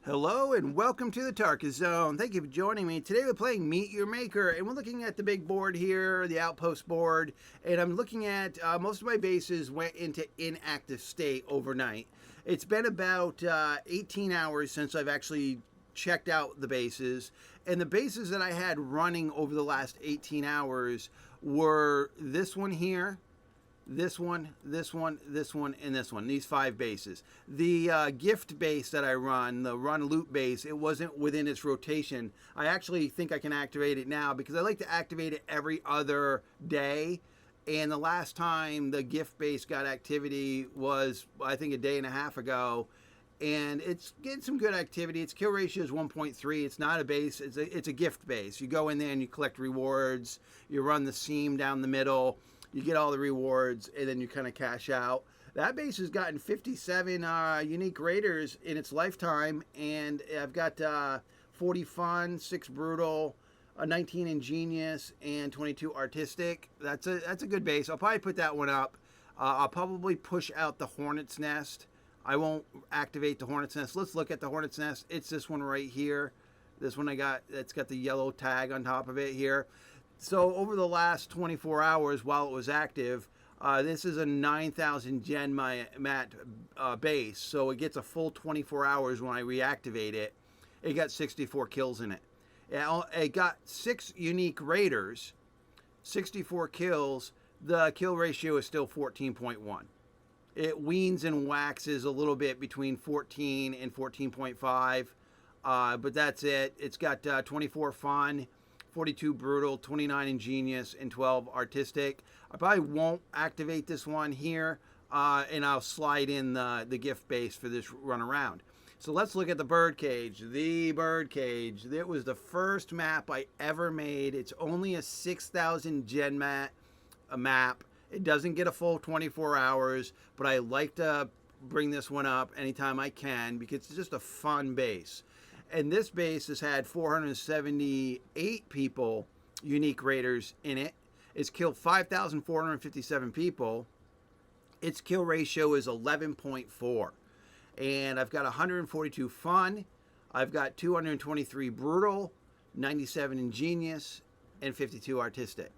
Hello and welcome to the Tarkus Zone. Thank you for joining me. Today we're playing Meet Your Maker and we're looking at the big board here, the Outpost board, and I'm looking at most of my bases went into inactive state overnight. It's been about 18 hours since I've actually checked out the bases, and the bases that I had running over the last 18 hours were this one here, this one, this one, this one, and this one. These 5 bases. The gift base that I run, the run loot base, it wasn't within its rotation. I actually think I can activate it now because I like to activate it every other day. And the last time the gift base got activity was, I think, a day and a half ago. And it's getting some good activity. Its kill ratio is 1.3. It's not a base. It's a gift base. You go in there and you collect rewards. You run the seam down the middle. You get all the rewards, and then you kind of cash out. That base has gotten 57 unique raiders in its lifetime, and I've got 40 fun, 6 brutal, 19 ingenious, and 22 artistic. That's a good base. I'll probably put that one up. I'll probably push out the Hornet's Nest. I won't activate the Hornet's Nest. Let's look at the Hornet's Nest. It's this one right here. This one I got, it's got the yellow tag on top of it here. So over the last 24 hours while it was active, this is a 9,000 Genmat base. So it gets a full 24 hours when I reactivate it. It got 64 kills in it. It got 6 unique raiders, 64 kills. The kill ratio is still 14.1. It weans and waxes a little bit between 14 and 14.5. But that's it. It's got 24 fun, 42 brutal, 29 ingenious, and 12 artistic. I probably won't activate this one here, and I'll slide in the gift base for this run around. So let's look at the birdcage. The birdcage. It was the first map I ever made. It's only a 6,000 Genmat map. It doesn't get a full 24 hours, but I like to bring this one up anytime I can because it's just a fun base. And this base has had 478 people, unique raiders in it. It's killed 5,457 people. Its kill ratio is 11.4. And I've got 142 fun. I've got 223 brutal, 97 ingenious, and 52 artistic.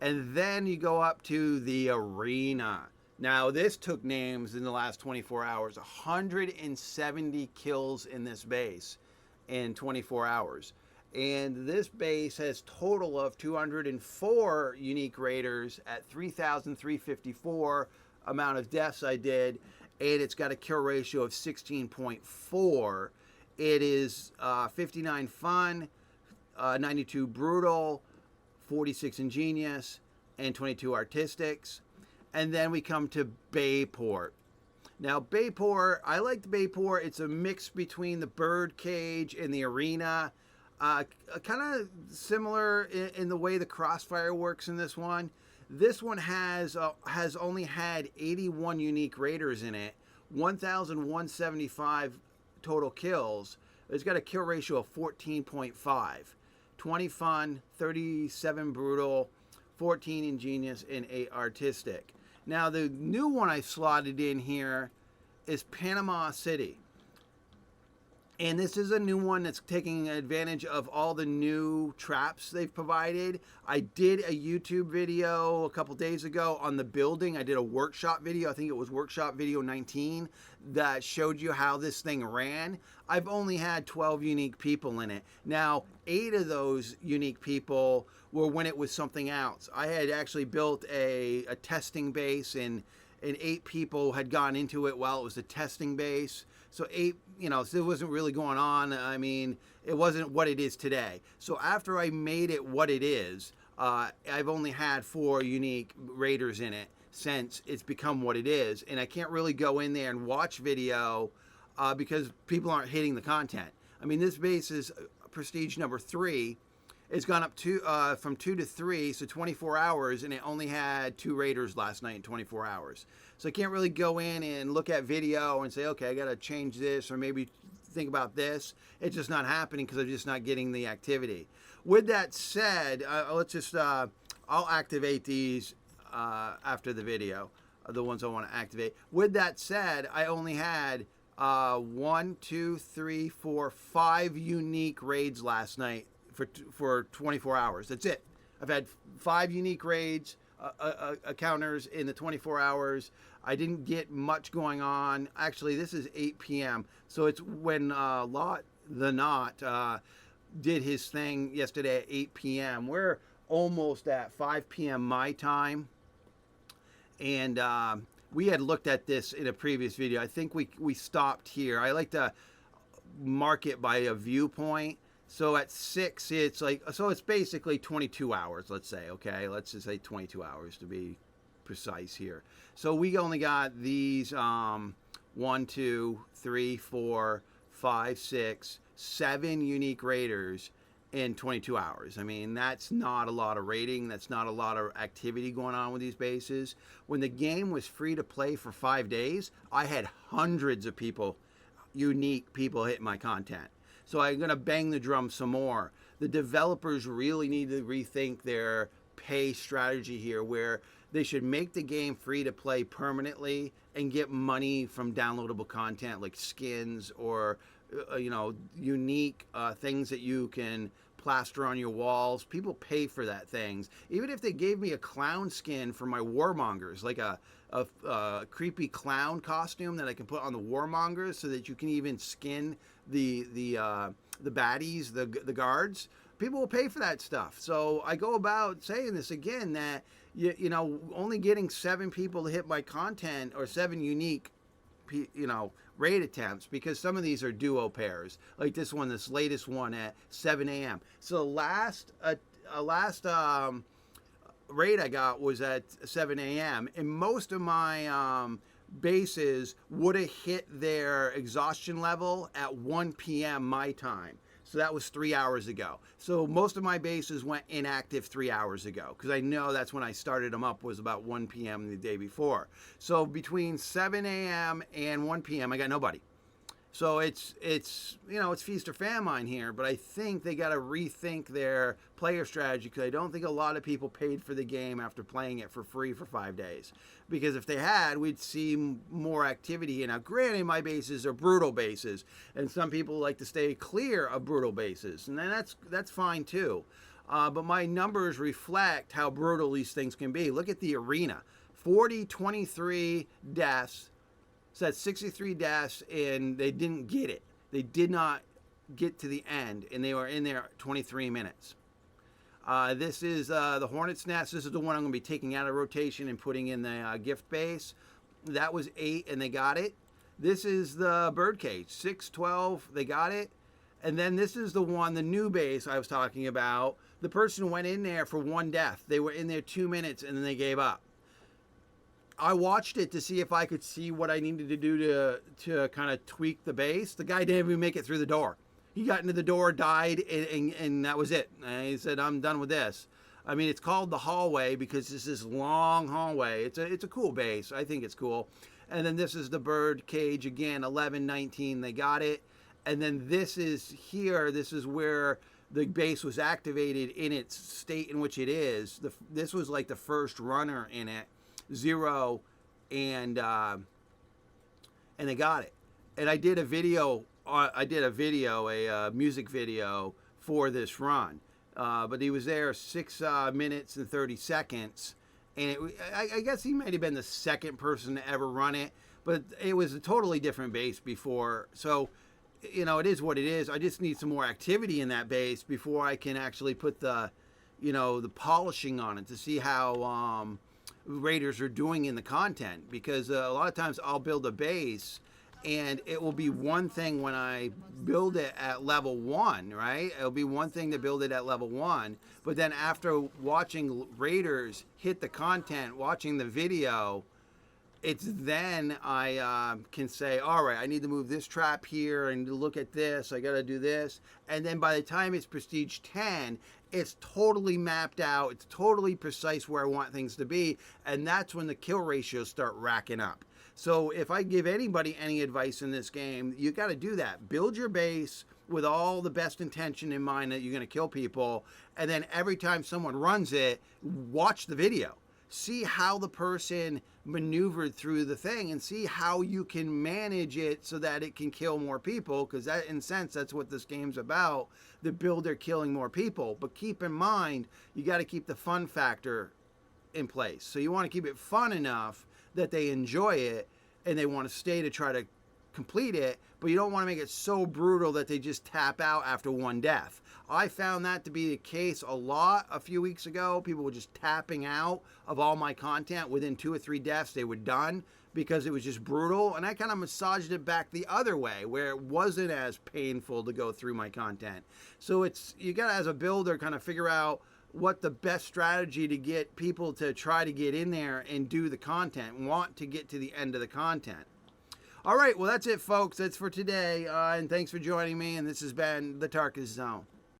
And then you go up to the arena. Now, this took names in the last 24 hours. 170 kills in this base in 24 hours. And this base has total of 204 unique raiders at 3,354 amount of deaths I did. And it's got a kill ratio of 16.4. It is 59 fun, 92 brutal, 46 ingenious, and 22 artistics. And then we come to Bayport. Now, Bayport, I like the Bayport. It's a mix between the birdcage and the arena. Kind of similar in the way the crossfire works in this one. This one has only had 81 unique raiders in it, 1,175 total kills. It's got a kill ratio of 14.5. 20 fun, 37 brutal, 14 ingenious, and 8 artistic. Now, the new one I slotted in here is Panama City. And this is a new one that's taking advantage of all the new traps they've provided. I did a YouTube video a couple days ago on the building. I did a workshop video. I think it was workshop video 19 that showed you how this thing ran. I've only had 12 unique people in it. Now, 8 of those unique people were when it was something else. I had actually built a testing base, and 8 people had gone into it while it was a testing base. So 8, so it wasn't really going on. I mean, it wasn't what it is today. So after I made it what it is, I've only had 4 unique raiders in it since it's become what it is. And I can't really go in there and watch video because people aren't hitting the content. I mean, this base is prestige number 3. It's gone up from 2 to 3, so 24 hours, and it only had 2 raiders last night in 24 hours. So I can't really go in and look at video and say, okay, I got to change this or maybe think about this. It's just not happening because I'm just not getting the activity. With that said, I'll activate these after the video, the ones I want to activate. With that said, I only had one, two, three, four, 5 unique raids last night for 24 hours. That's it. I've had 5 unique raids, encounters in the 24 hours. I didn't get much going on. Actually, this is 8 p.m. So it's when Lot the Knot did his thing yesterday at 8 p.m. We're almost at 5 p.m. my time. And we had looked at this in a previous video. I think we stopped here. I like to mark it by a viewpoint. So at 6, it's like, so it's basically 22 hours, let's say, okay? Let's just say 22 hours to be precise here. So we only got these 1, 2, 3, 4, 5, 6, 7 unique raiders in 22 hours. I mean, that's not a lot of raiding. That's not a lot of activity going on with these bases. When the game was free to play for 5 days, I had hundreds of people, unique people hitting my content. So I'm going to bang the drum some more. The developers really need to rethink their pay strategy here, where they should make the game free to play permanently and get money from downloadable content like skins or unique things that you can plaster on your walls. People pay for that things. Even if they gave me a clown skin for my warmongers, like a creepy clown costume that I can put on the warmongers, so that you can even skin the baddies, the guards. People will pay for that stuff. So I go about saying this again, that only getting 7 people to hit my content, or 7 unique raid attempts, because some of these are duo pairs, like this latest one at 7 a.m. So last raid I got was at 7 a.m. and most of my bases would have hit their exhaustion level at 1 p.m. my time. So that was 3 hours ago. So most of my bases went inactive 3 hours ago, because I know that's when I started them up, was about 1 p.m. the day before. So between 7 a.m. and 1 p.m. I got nobody. So it's feast or famine here, but I think they got to rethink their player strategy, because I don't think a lot of people paid for the game after playing it for free for 5 days. Because if they had, we'd see more activity. And now, granted, my bases are brutal bases, and some people like to stay clear of brutal bases, and then that's fine too. But my numbers reflect how brutal these things can be. Look at the arena: 40, 23 deaths. So that's 63 deaths, and they didn't get it. They did not get to the end, and they were in there 23 minutes. This is the Hornet's Nest. This is the one I'm going to be taking out of rotation and putting in the gift base. That was 8, and they got it. This is the Birdcage, 6, 12, they got it. And then this is the one, the new base I was talking about. The person went in there for 1 death. They were in there 2 minutes, and then they gave up. I watched it to see if I could see what I needed to do to kind of tweak the base. The guy didn't even make it through the door. He got into the door, died, and that was it. And he said, "I'm done with this." I mean, it's called the hallway because it's this long hallway. It's a cool base. I think it's cool. And then this is the bird cage again, 11, 19. They got it. And then this is here. This is where the base was activated in its state in which it is. This was like the first runner in it. 0, and they got it. And I did a video, a music video for this run. But he was there 6 minutes and 30 seconds, and I guess he might have been the second person to ever run it. But it was a totally different base before, so it is what it is. I just need some more activity in that base before I can actually put the polishing on it to see how raiders are doing in the content, because a lot of times I'll build a base and it will be one thing when I build it at level 1, right? It'll be one thing to build it at level 1, but then after watching raiders hit the content, watching the video, it's then I can say, all right, I need to move this trap here and look at this, I got to do this. And then by the time it's prestige 10, it's totally mapped out, it's totally precise where I want things to be, and that's when the kill ratios start racking up. So if I give anybody any advice in this game, you got to do that. Build your base with all the best intention in mind that you're going to kill people, and then every time someone runs it, watch the video. see how the person maneuvered through the thing and see how you can manage it so that it can kill more people, because that, in a sense, that's what this game's about, the builder killing more people. But keep in mind, you got to keep the fun factor in place. So you want to keep it fun enough that they enjoy it and they want to stay to try to complete it, but you don't want to make it so brutal that they just tap out after one death. I found that to be the case a lot a few weeks ago. People were just tapping out of all my content. Within 2 or 3 deaths, they were done because it was just brutal. And I kind of massaged it back the other way, where it wasn't as painful to go through my content. So it's, you got to, as a builder, kind of figure out what the best strategy to get people to try to get in there and do the content, want to get to the end of the content. All right, well, that's it, folks. That's for today. And thanks for joining me. And this has been the Tarkus Zone.